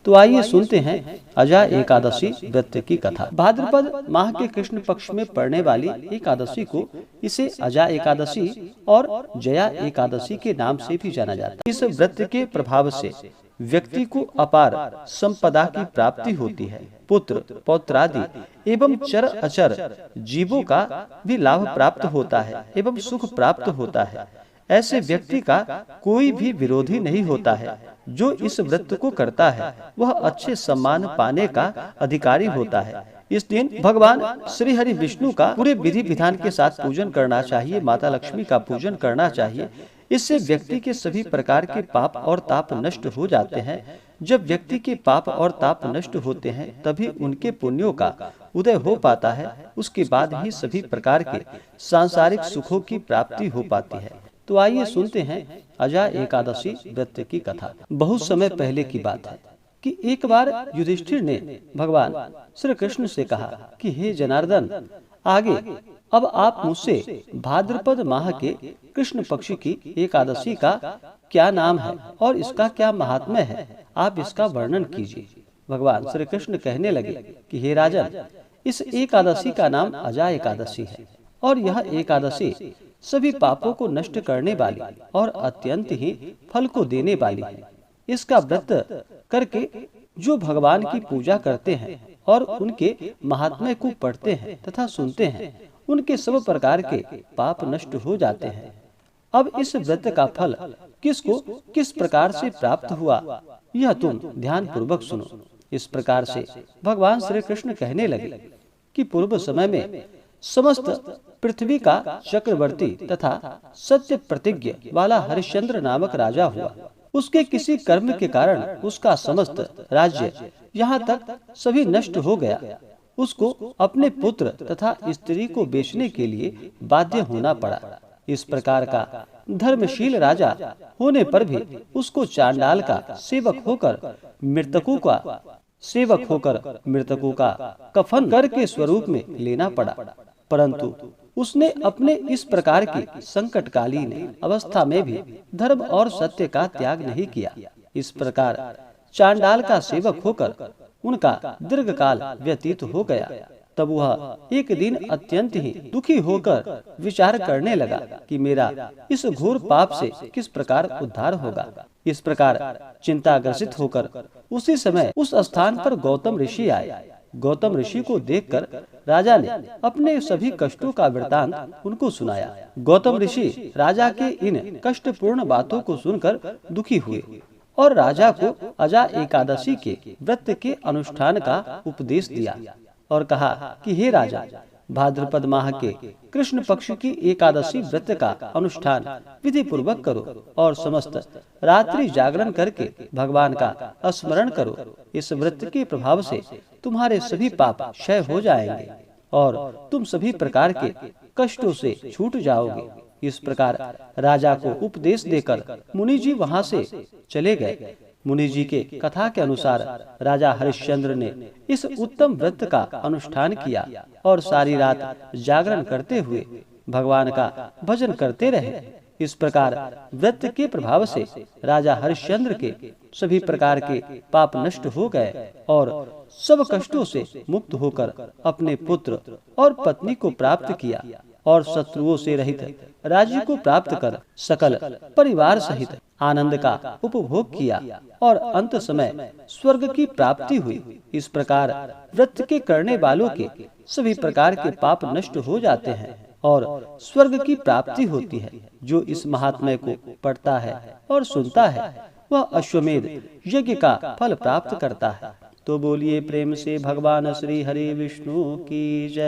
तो आइए सुनते हैं अजा एकादशी व्रत की कथा। भाद्रपद माह के कृष्ण पक्ष में पड़ने वाली एकादशी को इसे अजा एकादशी और जया एकादशी के नाम से भी जाना जाता है। इस व्रत के प्रभाव से व्यक्ति को अपार संपदा की प्राप्ति होती है। पुत्र पौत्रादि एवं चर अचर जीवों का भी लाभ प्राप्त होता है एवं सुख प्राप्त होता है। ऐसे व्यक्ति का कोई भी विरोधी नहीं होता है। जो इस व्रत को करता है वह अच्छे सम्मान पाने का अधिकारी होता है। इस दिन भगवान श्री हरि विष्णु का पूरे विधि विधान के साथ पूजन करना चाहिए। माता लक्ष्मी का पूजन करना चाहिए। इससे व्यक्ति के सभी प्रकार के पाप और ताप नष्ट हो जाते हैं। जब व्यक्ति के पाप और ताप नष्ट होते हैं तभी उनके पुण्यों का उदय हो पाता है। उसके बाद ही सभी प्रकार के सांसारिक सुखों की प्राप्ति हो पाती है। तो आइए सुनते हैं अजा एकादशी व्रत की कथा। बहुत समय पहले की बात है कि एक बार युधिष्ठिर ने भगवान श्री कृष्ण से कहा कि हे जनार्दन, आगे अब आप मुझसे भाद्रपद माह के कृष्ण पक्ष की एकादशी का क्या नाम है और इसका क्या महात्म्य है, आप इसका वर्णन कीजिए। भगवान श्री कृष्ण कहने लगे कि हे राजन, इस एकादशी का नाम अजा एकादशी है और यह एकादशी सभी पापों को नष्ट करने वाली और अत्यंत ही फल को देने वाली है। इसका व्रत करके जो भगवान की पूजा करते हैं और उनके महात्म्य को पढ़ते हैं तथा सुनते हैं, उनके सब प्रकार के पाप नष्ट हो जाते हैं। अब इस व्रत का फल किसको किस प्रकार से प्राप्त हुआ, यह तुम ध्यान पूर्वक सुनो। इस प्रकार से भगवान श्री कृष्ण कहने लगे कि पूर्व समय में समस्त पृथ्वी का चक्रवर्ती तथा सत्य प्रतिज्ञ वाला हरिश्चंद्र नामक राजा हुआ। उसके किसी कर्म के कारण उसका समस्त राज्य यहाँ तक सभी नष्ट हो गया। उसको अपने पुत्र तथा स्त्री को बेचने के लिए बाध्य होना पड़ा। इस प्रकार का धर्मशील राजा होने पर भी उसको चांडाल का सेवक होकर मृतकों का कफन कर के स्वरूप में लेना पड़ा। परंतु उसने अपने इस प्रकार की संकटकालीन अवस्था में भी धर्म और सत्य का त्याग नहीं किया। इस प्रकार चांडाल का सेवक होकर उनका दीर्घकाल व्यतीत हो गया। तब वह एक दिन अत्यंत ही दुखी होकर विचार करने लगा कि मेरा इस घोर पाप से किस प्रकार उद्धार होगा। इस प्रकार चिंताग्रसित होकर उसी समय उस स्थान पर गौतम ऋषि आए। गौतम ऋषि को देखकर राजा ने अपने सभी कष्टों का वृतांत उनको सुनाया। गौतम ऋषि राजा के इन कष्टपूर्ण बातों को सुनकर दुखी हुए और राजा को अजा एकादशी के व्रत के अनुष्ठान का उपदेश दिया और कहा कि हे राजा, भाद्रपद माह के कृष्ण पक्ष की एकादशी व्रत का अनुष्ठान विधि पूर्वक करो और समस्त रात्रि जागरण करके भगवान का स्मरण करो। इस व्रत के प्रभाव से तुम्हारे सभी पाप क्षय हो जाएंगे और तुम सभी प्रकार के कष्टों से छूट जाओगे। इस प्रकार राजा को उपदेश देकर मुनि जी वहाँ से चले गए। मुनि जी के कथा के अनुसार राजा हरिश्चंद्र ने इस उत्तम व्रत का अनुष्ठान किया और सारी रात जागरण करते हुए भगवान का भजन करते रहे। इस प्रकार व्रत के प्रभाव से राजा हरिश्चंद्र के सभी प्रकार के पाप नष्ट हो गए और सब कष्टों से मुक्त होकर अपने पुत्र और पत्नी को प्राप्त किया और शत्रुओं से रहित राज्य को प्राप्त कर सकल परिवार सहित आनंद का उपभोग किया और अंत समय स्वर्ग की प्राप्ति हुई। इस प्रकार व्रत के करने वालों के सभी प्रकार के पाप नष्ट हो जाते हैं और स्वर्ग की प्राप्ति होती है। जो इस महात्म्य को पढ़ता है और सुनता है वह अश्वमेध यज्ञ का फल प्राप्त करता है। तो बोलिए प्रेम से भगवान श्री हरि विष्णु की जय।